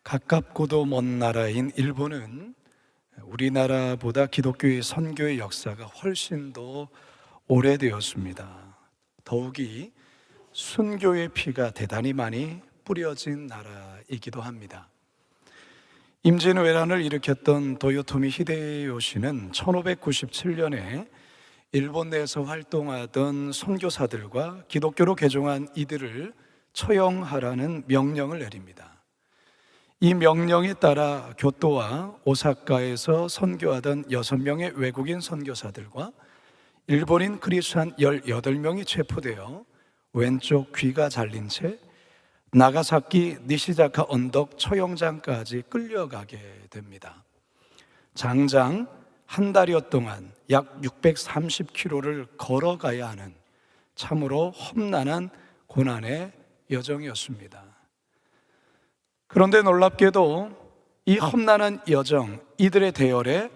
가깝고도 먼 나라인 일본은 우리나라보다 기독교의 선교의 역사가 훨씬 더 오래되었습니다. 더욱이 순교의 피가 대단히 많이 뿌려진 나라이기도 합니다. 임진왜란을 일으켰던 도요토미 히데요시는 1597년에 일본 내에서 활동하던 선교사들과 기독교로 개종한 이들을 처형하라는 명령을 내립니다. 이 명령에 따라 교토와 오사카에서 선교하던 6명의 외국인 선교사들과 일본인 크리스찬 18명이 체포되어 왼쪽 귀가 잘린 채 나가사키 니시자카 언덕 처형장까지 끌려가게 됩니다. 장장 한 달여 동안 약 630km를 걸어가야 하는 참으로 험난한 고난의 여정이었습니다. 그런데 놀랍게도 이 험난한 여정, 이들의 대열에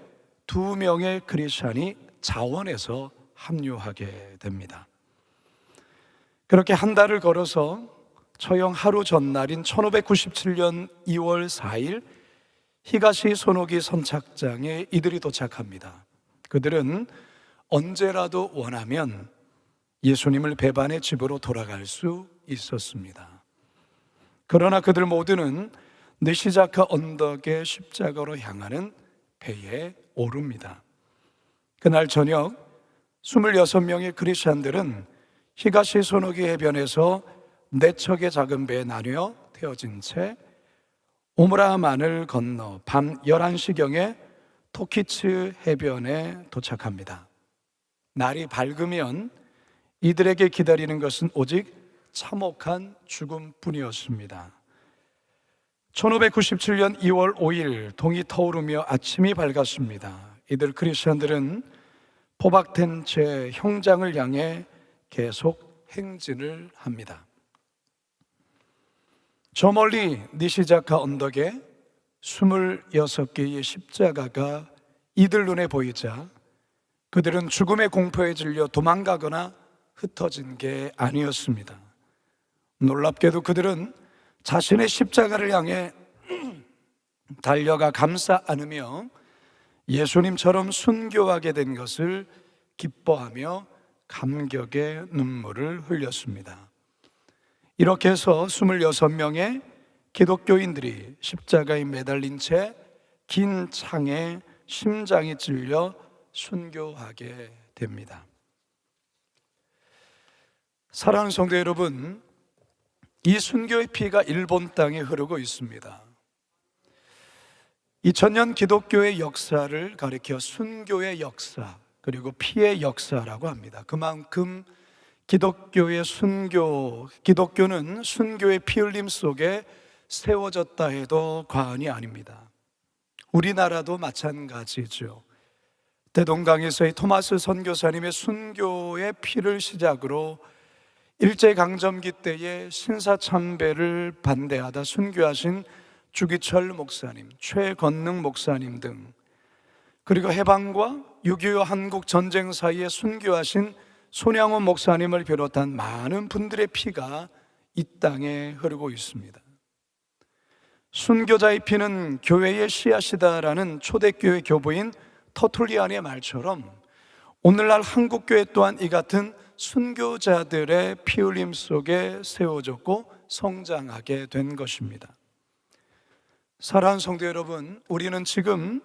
2명의 크리스찬이 자원해서 합류하게 됩니다. 그렇게 한 달을 걸어서 처형 하루 전날인 1597년 2월 4일 히가시 소노기 선착장에 이들이 도착합니다. 그들은 언제라도 원하면 예수님을 배반해 집으로 돌아갈 수 있었습니다. 그러나 그들 모두는 니시자카 언덕의 십자가로 향하는 배에 오릅니다. 그날 저녁 26명의 크리스찬들은 히가시 소노기 해변에서 4척의 작은 배에 나뉘어 태워진 채 오무라만을 건너 밤 11시경에 토키츠 해변에 도착합니다. 날이 밝으면 이들에게 기다리는 것은 오직 참혹한 죽음뿐이었습니다. 1597년 2월 5일 동이 터오르며 아침이 밝았습니다. 이들 크리스천들은 포박된 채 형장을 향해 계속 행진을 합니다. 저 멀리 니시자카 언덕에 26개의 십자가가 이들 눈에 보이자 그들은 죽음의 공포에 질려 도망가거나 흩어진 게 아니었습니다. 놀랍게도 그들은 자신의 십자가를 향해 달려가 감싸 안으며 예수님처럼 순교하게 된 것을 기뻐하며 감격의 눈물을 흘렸습니다. 이렇게 해서 26명의 기독교인들이 십자가에 매달린 채 긴 창에 심장이 찔려 순교하게 됩니다. 사랑하는 성도 여러분, 이 순교의 피가 일본 땅에 흐르고 있습니다. 2000년 기독교의 역사를 가리켜 순교의 역사 그리고 피의 역사라고 합니다. 그만큼 기독교는 순교의 피 흘림 속에 세워졌다 해도 과언이 아닙니다. 우리나라도 마찬가지죠. 대동강에서의 토마스 선교사님의 순교의 피를 시작으로 일제강점기 때에 신사참배를 반대하다 순교하신 주기철 목사님, 최건능 목사님 등, 그리고 해방과 6.25 한국 전쟁 사이에 순교하신 손양원 목사님을 비롯한 많은 분들의 피가 이 땅에 흐르고 있습니다. 순교자의 피는 교회의 씨앗이다라는 초대교회 교부인 터툴리안의 말처럼 오늘날 한국교회 또한 이 같은 순교자들의 피 흘림 속에 세워졌고 성장하게 된 것입니다. 사랑하는 성도 여러분, 우리는 지금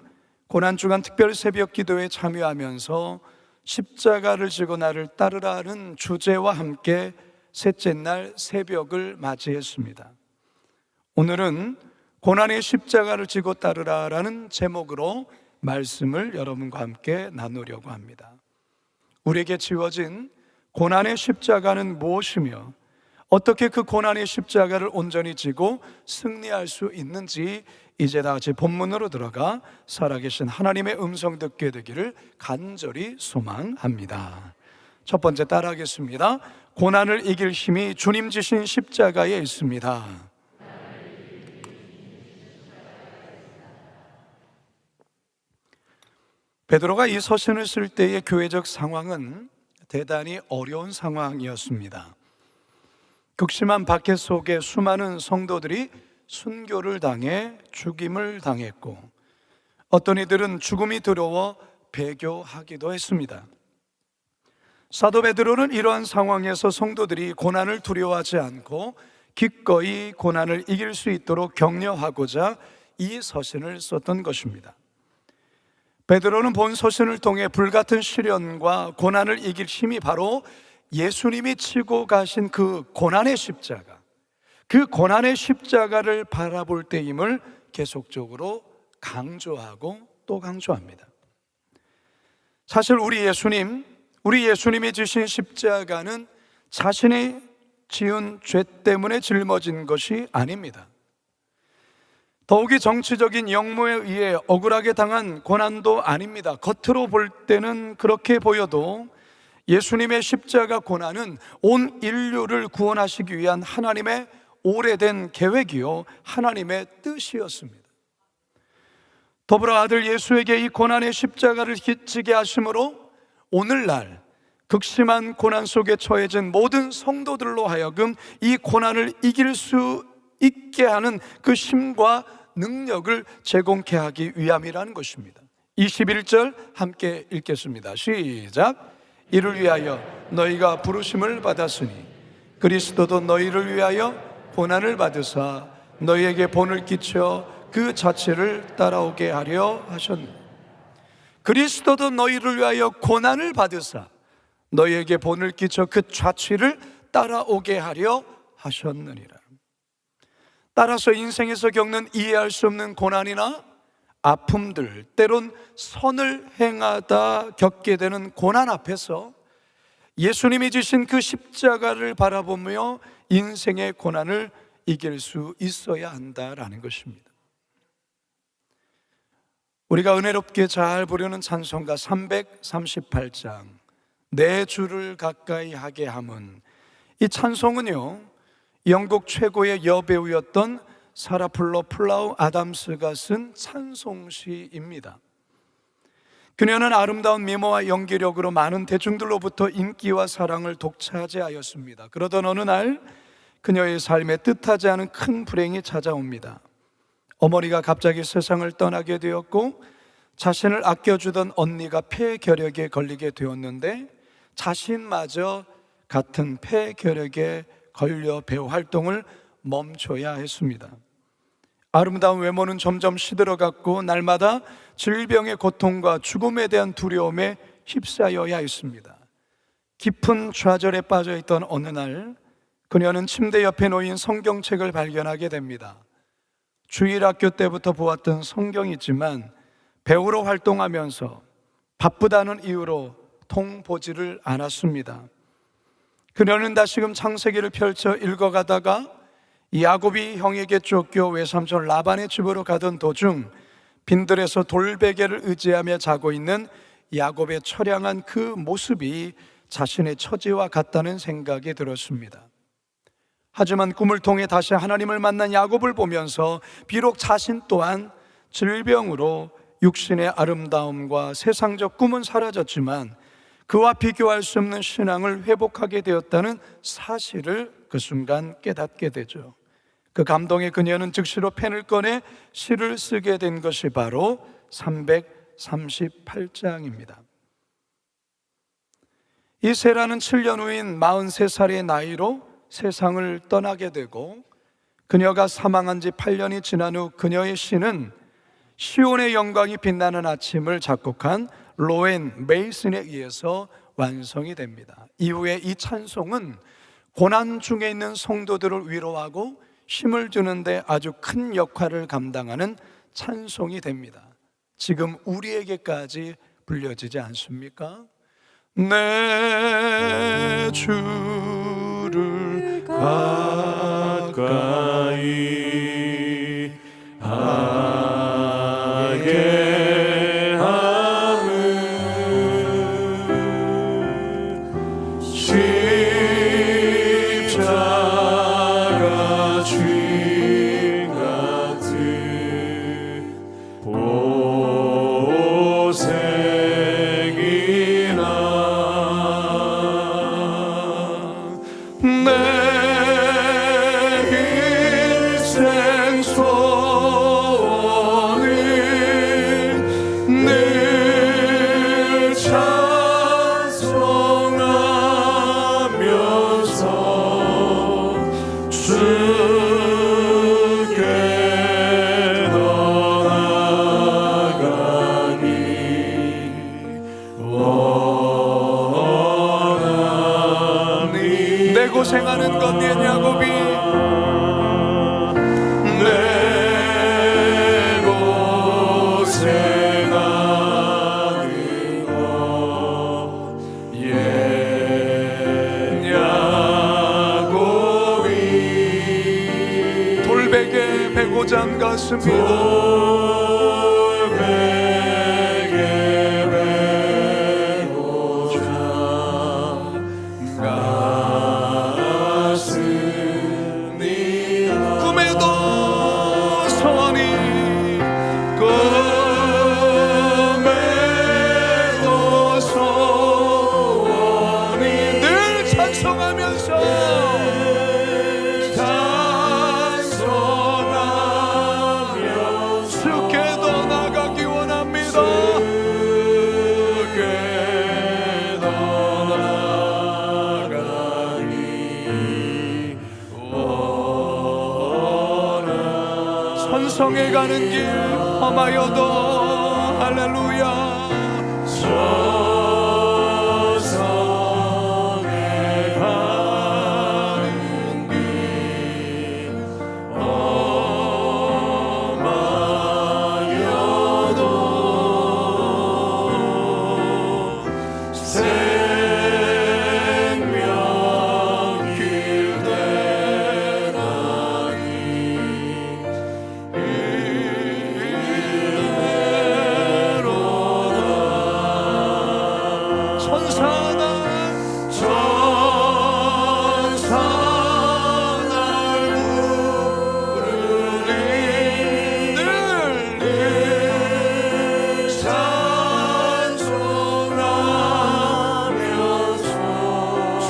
고난주간 특별 새벽 기도에 참여하면서 십자가를 지고 나를 따르라는 주제와 함께 셋째 날 새벽을 맞이했습니다. 오늘은 고난의 십자가를 지고 따르라라는 제목으로 말씀을 여러분과 함께 나누려고 합니다. 우리에게 지워진 고난의 십자가는 무엇이며 어떻게 그 고난의 십자가를 온전히 지고 승리할 수 있는지 이제 다 같이 본문으로 들어가 살아계신 하나님의 음성 듣게 되기를 간절히 소망합니다. 첫 번째 따라하겠습니다. 고난을 이길 힘이 주님 지신 십자가에 있습니다. 베드로가 이 서신을 쓸 때의 교회적 상황은 대단히 어려운 상황이었습니다. 극심한 박해 속에 수많은 성도들이 순교를 당해 죽임을 당했고, 어떤 이들은 죽음이 두려워 배교하기도 했습니다. 사도 베드로는 이러한 상황에서 성도들이 고난을 두려워하지 않고 기꺼이 고난을 이길 수 있도록 격려하고자 이 서신을 썼던 것입니다. 베드로는 본 서신을 통해 불같은 시련과 고난을 이길 힘이 바로 예수님이 치고 가신 그 고난의 십자가, 그 고난의 십자가를 바라볼 때임을 계속적으로 강조하고 또 강조합니다. 사실 우리 예수님이 지신 십자가는 자신이 지은 죄 때문에 짊어진 것이 아닙니다. 더욱이 정치적인 역모에 의해 억울하게 당한 고난도 아닙니다. 겉으로 볼 때는 그렇게 보여도 예수님의 십자가 고난은 온 인류를 구원하시기 위한 하나님의 오래된 계획이요, 하나님의 뜻이었습니다. 더불어 아들 예수에게 이 고난의 십자가를 지게 하심으로 오늘날 극심한 고난 속에 처해진 모든 성도들로 하여금 이 고난을 이길 수 있게 하는 그 힘과 능력을 제공케 하기 위함이라는 것입니다. 21절 함께 읽겠습니다. 시작. 이를 위하여 너희가 부르심을 받았으니 그리스도도 너희를 위하여 고난을 받으사 너희에게 본을 끼쳐 그 자체를 따라오게 하려 하셨느니라. 그리스도도 너희를 위하여 고난을 받으사 너희에게 본을 끼쳐 그 자취를 따라오게 하려 하셨느니라. 따라서 인생에서 겪는 이해할 수 없는 고난이나 아픔들, 때론 선을 행하다 겪게 되는 고난 앞에서 예수님이 지신 그 십자가를 바라보며 인생의 고난을 이길 수 있어야 한다라는 것입니다. 우리가 은혜롭게 잘 부르는 찬송가 338장 내 주를 가까이 하게 함은, 이 찬송은요 영국 최고의 여배우였던 사라플로 플라우 아담스가 쓴 찬송시입니다. 그녀는 아름다운 미모와 연기력으로 많은 대중들로부터 인기와 사랑을 독차지하였습니다. 그러던 어느 날 그녀의 삶에 뜻하지 않은 큰 불행이 찾아옵니다. 어머니가 갑자기 세상을 떠나게 되었고 자신을 아껴주던 언니가 폐결핵에 걸리게 되었는데 자신마저 같은 폐결핵에 걸려 배우 활동을 멈춰야 했습니다. 아름다운 외모는 점점 시들어갔고 날마다 질병의 고통과 죽음에 대한 두려움에 휩싸여야 했습니다. 깊은 좌절에 빠져있던 어느 날 그녀는 침대 옆에 놓인 성경책을 발견하게 됩니다. 주일학교 때부터 보았던 성경이지만 배우로 활동하면서 바쁘다는 이유로 통 보지를 않았습니다. 그녀는 다시금 창세기를 펼쳐 읽어가다가 야곱이 형에게 쫓겨 외삼촌 라반의 집으로 가던 도중 빈들에서 돌베개를 의지하며 자고 있는 야곱의 처량한 그 모습이 자신의 처지와 같다는 생각이 들었습니다. 하지만 꿈을 통해 다시 하나님을 만난 야곱을 보면서 비록 자신 또한 질병으로 육신의 아름다움과 세상적 꿈은 사라졌지만 그와 비교할 수 없는 신앙을 회복하게 되었다는 사실을 그 순간 깨닫게 되죠. 그 감동에 그녀는 즉시로 펜을 꺼내 시를 쓰게 된 것이 바로 338장입니다. 이 세라는 7년 후인 43살의 나이로 세상을 떠나게 되고 그녀가 사망한 지 8년이 지난 후 그녀의 시는 시온의 영광이 빛나는 아침을 작곡한 로엔 메이슨에 의해서 완성이 됩니다. 이후에 이 찬송은 고난 중에 있는 성도들을 위로하고 힘을 주는데 아주 큰 역할을 감당하는 찬송이 됩니다. 지금 우리에게까지 불려지지 않습니까? 내 주를 가까이 하게 함은 십자가 주인 같은 보생이나 내 인생 돌베개 베고자 한 가슴이다. 천성에 가는 길 험하여도 할렐루야. 천성에 가는 길 험하여도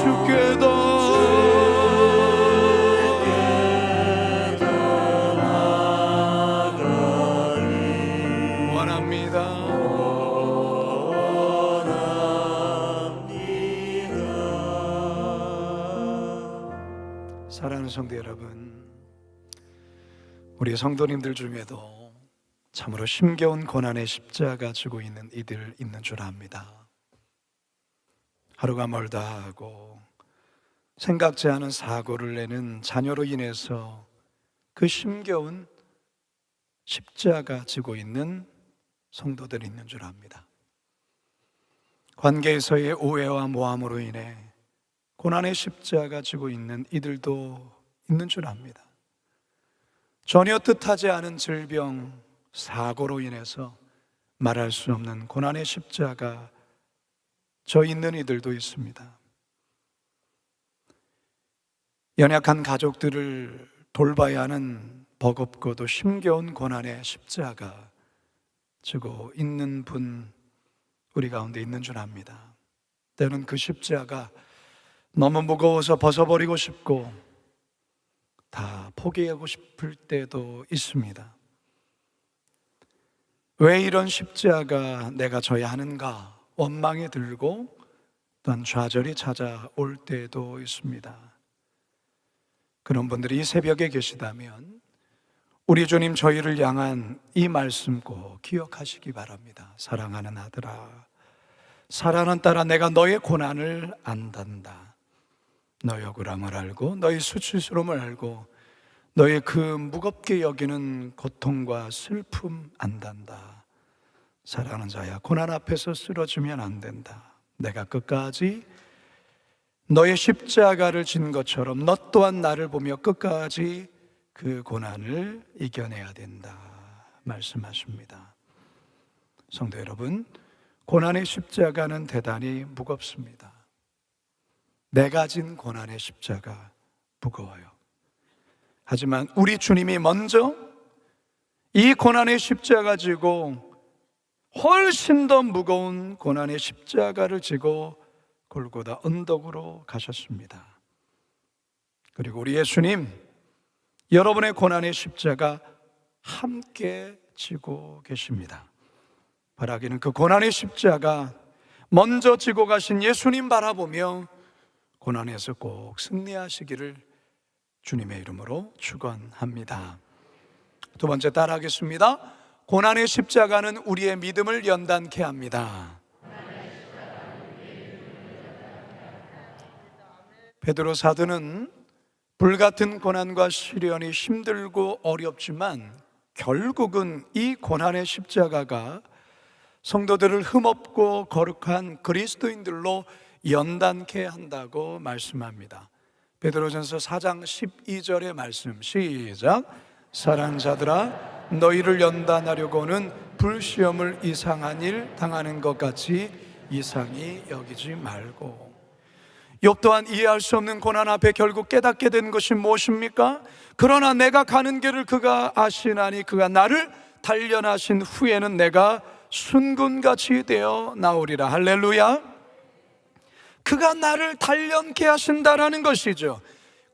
생명길 되나니 사랑하는 성도 여러분, 우리 성도님들 중에도 참으로 힘겨운 고난의 십자가 지고 있는 이들 있는 줄 압니다. 하루가 멀다 하고 생각지 않은 사고를 내는 자녀로 인해서 그 힘겨운 십자가 지고 있는 성도들이 있는 줄 압니다. 관계에서의 오해와 모함으로 인해 고난의 십자가 지고 있는 이들도 있는 줄 압니다. 전혀 뜻하지 않은 질병, 사고로 인해서 말할 수 없는 고난의 십자가 져 있는 이들도 있습니다. 연약한 가족들을 돌봐야 하는 버겁고도 힘겨운 고난의 십자가 지고 있는 분 우리 가운데 있는 줄 압니다. 때로는 그 십자가 너무 무거워서 벗어버리고 싶고 다 포기하고 싶을 때도 있습니다. 왜 이런 십자가 내가 져야 하는가 원망이 들고 또한 좌절이 찾아올 때도 있습니다. 그런 분들이 이 새벽에 계시다면 우리 주님 저희를 향한 이 말씀 꼭 기억하시기 바랍니다. 사랑하는 아들아, 사랑하는 딸아, 내가 너의 고난을 안단다. 너의 억울함을 알고 너의 수치스러움을 알고 너의 그 무겁게 여기는 고통과 슬픔 안단다. 사랑하는 자야, 고난 앞에서 쓰러지면 안 된다. 내가 끝까지 너의 십자가를 진 것처럼 너 또한 나를 보며 끝까지 그 고난을 이겨내야 된다 말씀하십니다. 성도 여러분, 고난의 십자가는 대단히 무겁습니다. 내가 진 고난의 십자가 무거워요. 하지만 우리 주님이 먼저 이 고난의 십자가 지고 훨씬 더 무거운 고난의 십자가를 지고 골고다 언덕으로 가셨습니다. 그리고 우리 예수님, 여러분의 고난의 십자가 함께 지고 계십니다. 바라기는 그 고난의 십자가 먼저 지고 가신 예수님 바라보며 고난에서 꼭 승리하시기를 주님의 이름으로 축원합니다. 두 번째 따라하겠습니다. 고난의 십자가는 우리의 믿음을 연단케 합니다. 베드로 사도는 불같은 고난과 시련이 힘들고 어렵지만 결국은 이 고난의 십자가가 성도들을 흠없고 거룩한 그리스도인들로 연단케 한다고 말씀합니다. 베드로전서 4장 12절의 말씀 시작. 사랑자들아, 너희를 연단하려고는 불시험을 이상한 일 당하는 것 같이 이상히 여기지 말고. 욥 또한 이해할 수 없는 고난 앞에 결국 깨닫게 된 것이 무엇입니까? 그러나 내가 가는 길을 그가 아시나니 그가 나를 단련하신 후에는 내가 순금같이 되어 나오리라. 할렐루야. 그가 나를 단련케 하신다라는 것이죠.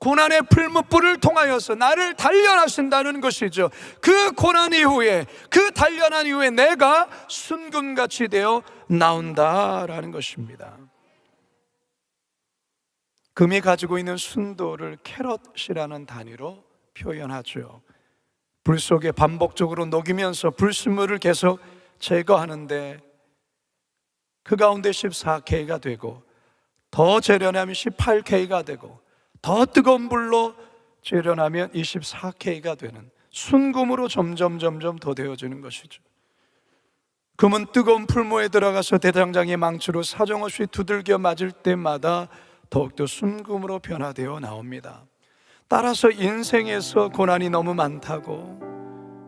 고난의 풀무불을 통하여서 나를 단련하신다는 것이죠. 그 고난 이후에, 그 단련한 이후에 내가 순금같이 되어 나온다라는 것입니다. 금이 가지고 있는 순도를 캐럿이라는 단위로 표현하죠. 불 속에 반복적으로 녹이면서 불순물을 계속 제거하는데 그 가운데 14K가 되고 더 재련하면 18K가 되고 더 뜨거운 불로 재련하면 24K가 되는 순금으로 점점 더 되어지는 것이죠. 금은 뜨거운 풀무에 들어가서 대장장의 망치로 사정없이 두들겨 맞을 때마다 더욱더 순금으로 변화되어 나옵니다. 따라서 인생에서 고난이 너무 많다고,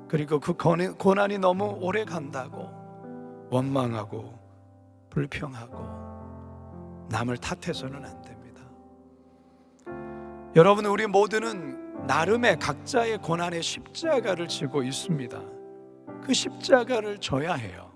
그리고 그 고난이 너무 오래 간다고 원망하고 불평하고 남을 탓해서는 안 됩니다. 여러분, 우리 모두는 나름의 각자의 고난의 십자가를 지고 있습니다. 그 십자가를 져야 해요.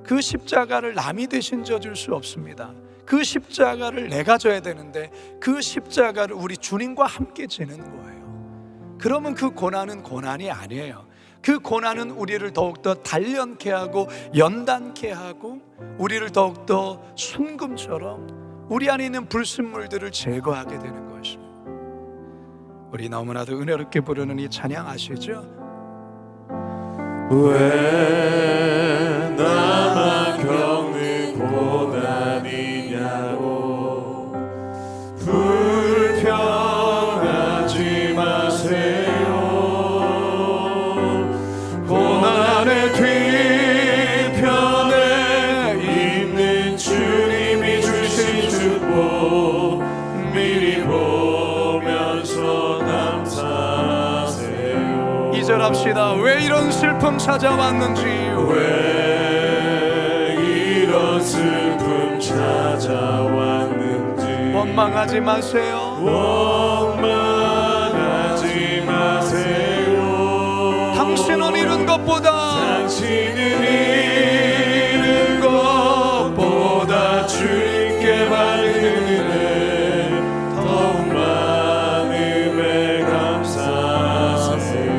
그 십자가를 남이 대신 져줄 수 없습니다. 그 십자가를 내가 져야 되는데 그 십자가를 우리 주님과 함께 지는 거예요. 그러면 그 고난은 고난이 아니에요. 그 고난은 우리를 더욱더 단련케 하고 연단케 하고 우리를 더욱더 순금처럼 우리 안에 있는 불순물들을 제거하게 되는 것입니다. 우리 너무나도 은혜롭게 부르는 이 찬양 아시죠? 왜 나만 겪는 고난이냐고 불평하지 마세요. 고난의 뒤편에 있는 주님이 주신 축복 미리 보면서 감사하세요. 2절 합시다. 왜 이런 슬픔 찾아왔는지, 왜 이런 슬픔 찾아왔는지 원망하지 마세요. 원망하지 마세요. 당신은 잃은 것보다 당신은 잃은 것보다 주님께 받은 은혜 더욱 많음에 감사하세요.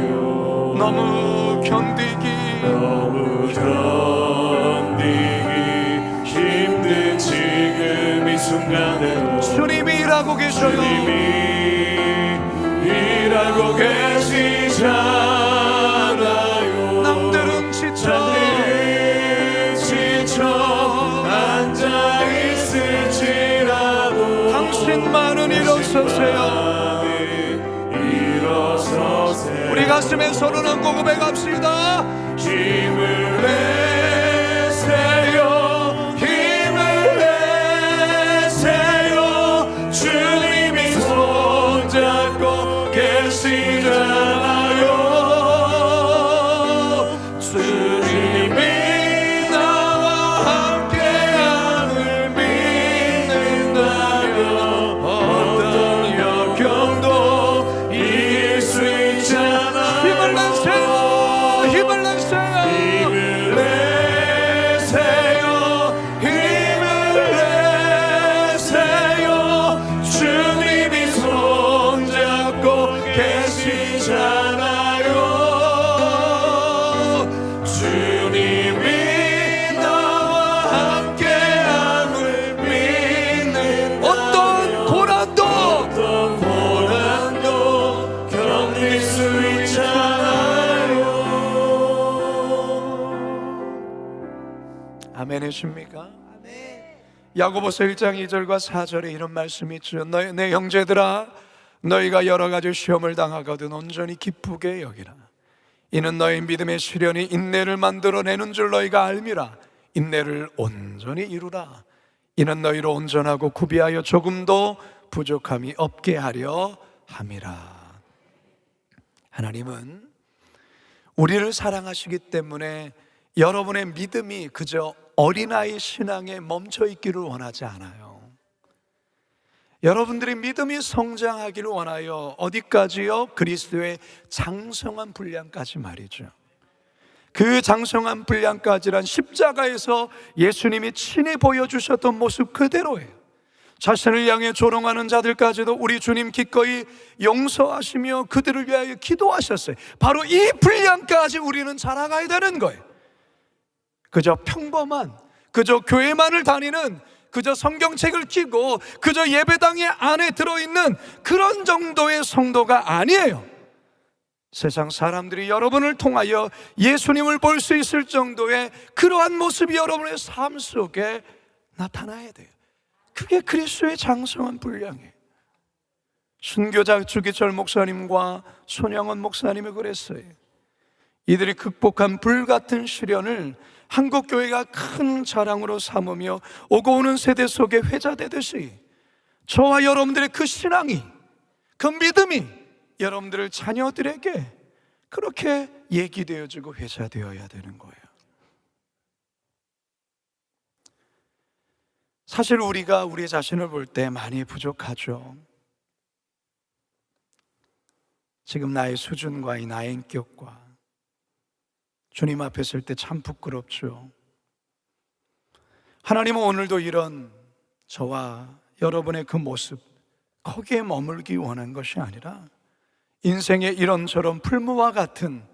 너무 견디기 힘든 지금 이 순간에도 주님이 일하고 계셔요. 주님이 일하고 계시잖아요. 남들은 지쳐 앉아있을지라도 당신만은 일어서세요. 우리 가슴에 손을 얹고 고백합시다. 힘을 내세요. 힘을 내세요. 주님이 손잡고 계시잖아요. 주님이 나와 함께함을 믿는다면 어떤 역경도 이길 수 있잖아. 힘을 내세요. 힘을 내세요. 힘을 내세요. 힘을 내세요. 주님이 손잡고 계시잖아요. 주님이 나와 함께함을 믿는 어떤 고난도 견딜 수 있잖아요. 아멘이십니까? 야고보서 1장 2절과 4절에 이런 말씀이 있죠. 내 형제들아, 너희가 여러 가지 시험을 당하거든 온전히 기쁘게 여기라. 이는 너희 믿음의 시련이 인내를 만들어내는 줄 너희가 알미라. 인내를 온전히 이루라. 이는 너희로 온전하고 구비하여 조금도 부족함이 없게 하려 함이라. 하나님은 우리를 사랑하시기 때문에 여러분의 믿음이 그저 어린아이 신앙에 멈춰 있기를 원하지 않아요. 여러분들의 믿음이 성장하기를 원하여 어디까지요? 그리스도의 장성한 분량까지 말이죠. 그 장성한 분량까지란 십자가에서 예수님이 친히 보여주셨던 모습 그대로예요. 자신을 향해 조롱하는 자들까지도 우리 주님 기꺼이 용서하시며 그들을 위하여 기도하셨어요. 바로 이 분량까지 우리는 자라가야 되는 거예요. 그저 평범한, 그저 교회만을 다니는, 그저 성경책을 끼고 그저 예배당에 안에 들어있는 그런 정도의 성도가 아니에요. 세상 사람들이 여러분을 통하여 예수님을 볼 수 있을 정도의 그러한 모습이 여러분의 삶 속에 나타나야 돼요. 그게 그리스도의 장성한 분량이에요. 순교자 주기철 목사님과 손영원 목사님이 그랬어요. 이들이 극복한 불같은 시련을 한국교회가 큰 자랑으로 삼으며 오고 오는 세대 속에 회자되듯이 저와 여러분들의 그 신앙이, 그 믿음이 여러분들의 자녀들에게 그렇게 얘기되어지고 회자되어야 되는 거예요. 사실 우리가 우리 자신을 볼 때 많이 부족하죠. 지금 나의 수준과 이 나의 인격과 주님 앞에 설 때 참 부끄럽죠. 하나님은 오늘도 이런 저와 여러분의 그 모습, 거기에 머물기 원한 것이 아니라 인생의 이런저런 풀무와 같은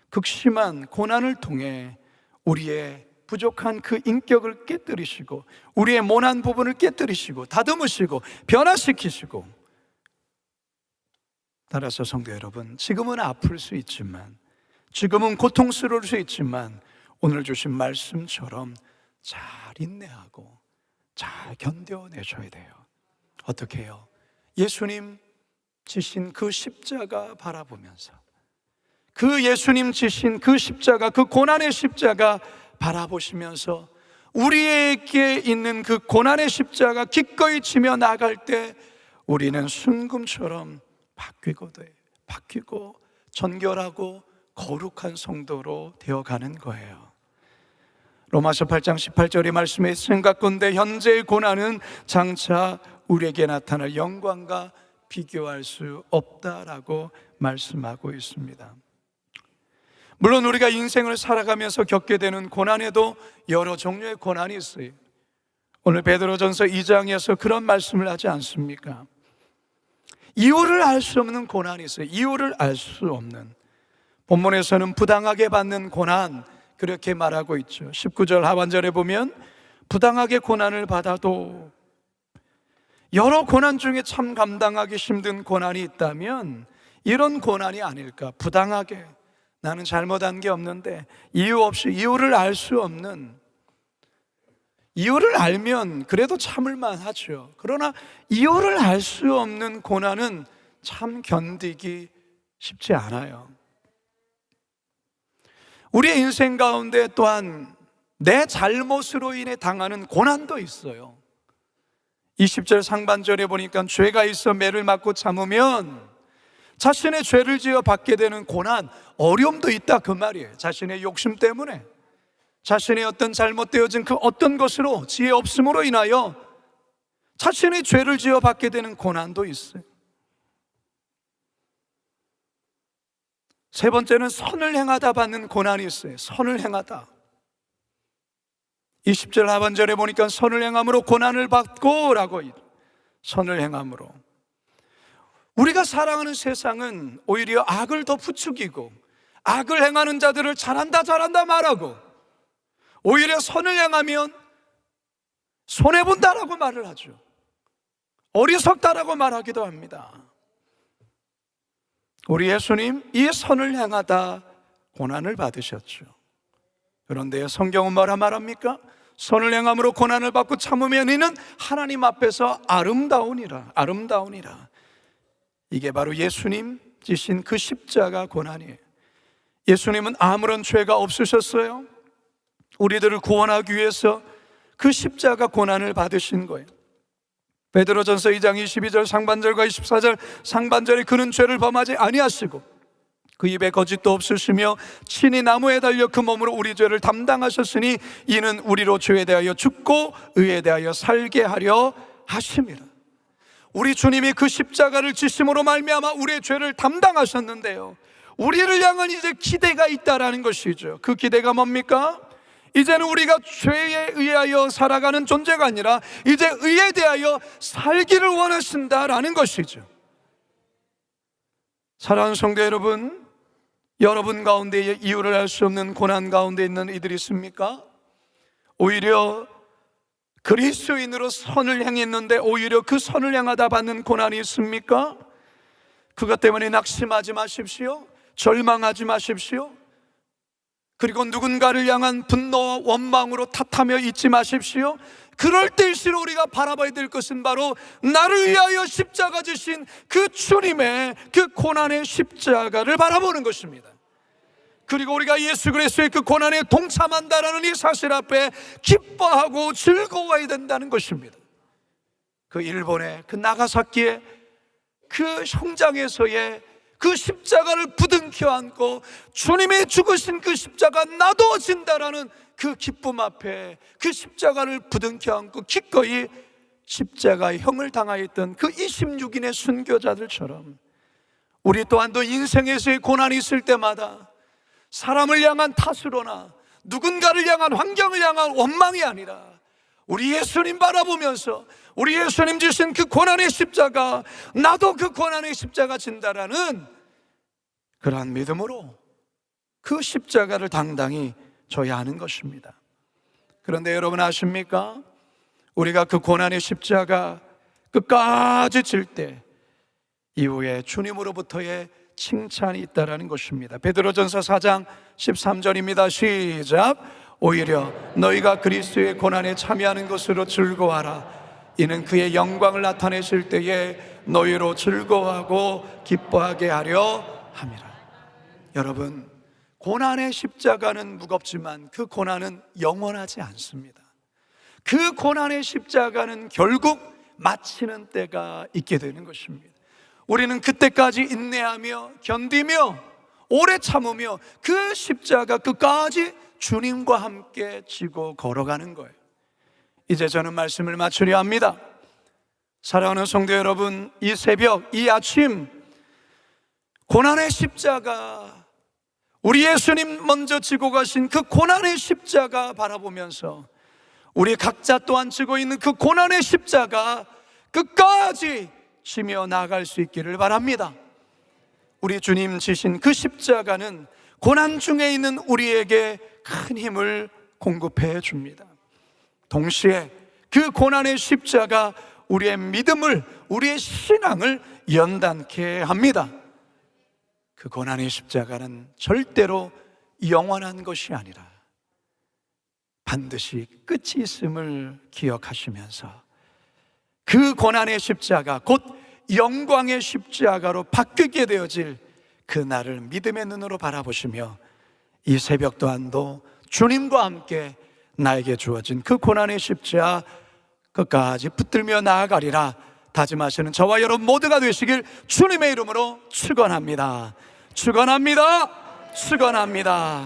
극심한 고난을 통해 우리의 부족한 그 인격을 깨뜨리시고 우리의 모난 부분을 깨뜨리시고 다듬으시고 변화시키시고, 따라서 성도 여러분, 지금은 아플 수 있지만, 지금은 고통스러울 수 있지만 오늘 주신 말씀처럼 잘 인내하고 잘 견뎌내셔야 돼요. 어떻게 해요? 예수님 지신 그 십자가 바라보면서, 그 예수님 지신 그 십자가, 그 고난의 십자가 바라보시면서 우리에게 있는 그 고난의 십자가 기꺼이 지며 나갈 때 우리는 순금처럼 바뀌고 정결하고 거룩한 성도로 되어가는 거예요. 로마서 8장 18절의 말씀에 생각건대 현재의 고난은 장차 우리에게 나타날 영광과 비교할 수 없다라고 말씀하고 있습니다. 물론 우리가 인생을 살아가면서 겪게 되는 고난에도 여러 종류의 고난이 있어요. 오늘 베드로전서 2장에서 그런 말씀을 하지 않습니까? 이유를 알 수 없는 고난이 있어요. 이유를 알 수 없는. 본문에서는 부당하게 받는 고난, 그렇게 말하고 있죠. 19절 하반절에 보면 부당하게 고난을 받아도, 여러 고난 중에 참 감당하기 힘든 고난이 있다면 이런 고난이 아닐까. 부당하게, 나는 잘못한 게 없는데 이유 없이, 이유를 알 수 없는, 이유를 알면 그래도 참을만 하죠. 그러나 이유를 알 수 없는 고난은 참 견디기 쉽지 않아요. 우리의 인생 가운데 또한 내 잘못으로 인해 당하는 고난도 있어요. 20절 상반절에 보니까 죄가 있어 매를 맞고 참으면 자신의 죄를 지어 받게 되는 고난, 어려움도 있다 그 말이에요. 자신의 욕심 때문에, 자신의 어떤 잘못되어진 그 어떤 것으로, 지혜 없음으로 인하여 자신의 죄를 지어 받게 되는 고난도 있어요. 세 번째는 선을 행하다 받는 고난이 있어요. 선을 행하다. 20절 하반절에 보니까 선을 행함으로 고난을 받고 라고, 선을 행함으로. 우리가 살아가는 세상은 오히려 악을 더 부추기고 악을 행하는 자들을 잘한다 말하고, 오히려 선을 행하면 손해본다라고 말을 하죠. 어리석다라고 말하기도 합니다. 우리 예수님 이 선을 행하다 고난을 받으셨죠. 그런데 성경은 뭐라 말합니까? 선을 행함으로 고난을 받고 참으면 이는 하나님 앞에서 아름다우니라. 이게 바로 예수님 지신 그 십자가 고난이에요. 예수님은 아무런 죄가 없으셨어요. 우리들을 구원하기 위해서 그 십자가 고난을 받으신 거예요. 베드로전서 2장 22절 상반절과 24절 상반절에 그는 죄를 범하지 아니하시고 그 입에 거짓도 없으시며 친히 나무에 달려 그 몸으로 우리 죄를 담당하셨으니 이는 우리로 죄에 대하여 죽고 의에 대하여 살게 하려 하심이라. 우리 주님이 그 십자가를 지심으로 말미암아 우리의 죄를 담당하셨는데요, 우리를 향한 이제 기대가 있다라는 것이죠. 그 기대가 뭡니까? 이제는 우리가 죄에 의하여 살아가는 존재가 아니라 이제 의에 대하여 살기를 원하신다라는 것이죠. 사랑하는 성도 여러분, 여러분 가운데 이유를 알 수 없는 고난 가운데 있는 이들이 있습니까? 오히려 그리스도인으로 선을 행했는데 오히려 그 선을 향하다 받는 고난이 있습니까? 그것 때문에 낙심하지 마십시오. 절망하지 마십시오. 그리고 누군가를 향한 분노와 원망으로 탓하며 있지 마십시오. 그럴 때일수록 우리가 바라봐야 될 것은 바로 나를 위하여 십자가 지신 그 주님의 그 고난의 십자가를 바라보는 것입니다. 그리고 우리가 예수 그리스도의 그 고난에 동참한다라는 이 사실 앞에 기뻐하고 즐거워야 된다는 것입니다. 그 일본의 그 나가사키의 그 형장에서의 그 십자가를 부둥켜 안고 주님이 죽으신 그 십자가 나도 진다라는 그 기쁨 앞에 그 십자가를 부둥켜 안고 기꺼이 십자가의 형을 당하였던 그 26인의 순교자들처럼 우리 또한도 인생에서의 고난이 있을 때마다 사람을 향한 탓으로나 누군가를 향한 환경을 향한 원망이 아니라 우리 예수님 바라보면서 우리 예수님 주신 그 고난의 십자가, 나도 그 고난의 십자가 진다라는 그러한 믿음으로 그 십자가를 당당히 져야 하는 것입니다. 그런데 여러분 아십니까? 우리가 그 고난의 십자가 끝까지 질 때 이후에 주님으로부터의 칭찬이 있다라는 것입니다. 베드로전서 4장 13절입니다. 시작. 오히려 너희가 그리스도의 고난에 참여하는 것으로 즐거워하라. 이는 그의 영광을 나타내실 때에 너희로 즐거워하고 기뻐하게 하려 함이라. 여러분, 고난의 십자가는 무겁지만 그 고난은 영원하지 않습니다. 그 고난의 십자가는 결국 마치는 때가 있게 되는 것입니다. 우리는 그때까지 인내하며 견디며 오래 참으며 그 십자가 끝까지 주님과 함께 지고 걸어가는 거예요. 이제 저는 말씀을 마치려 합니다. 사랑하는 성도 여러분, 이 새벽, 이 아침 고난의 십자가, 우리 예수님 먼저 지고 가신 그 고난의 십자가 바라보면서 우리 각자 또한 지고 있는 그 고난의 십자가 끝까지 지며 나아갈 수 있기를 바랍니다. 우리 주님 지신 그 십자가는 고난 중에 있는 우리에게 큰 힘을 공급해 줍니다. 동시에 그 고난의 십자가 우리의 믿음을, 우리의 신앙을 연단케 합니다. 그 고난의 십자가는 절대로 영원한 것이 아니라 반드시 끝이 있음을 기억하시면서 그 고난의 십자가, 곧 영광의 십자가로 바뀌게 되어질 그날을 믿음의 눈으로 바라보시며 이 새벽 또한도 주님과 함께 나에게 주어진 그 고난의 십자가 끝까지 붙들며 나아가리라 다짐하시는 저와 여러분 모두가 되시길 주님의 이름으로 축원합니다. 축원합니다. 축원합니다.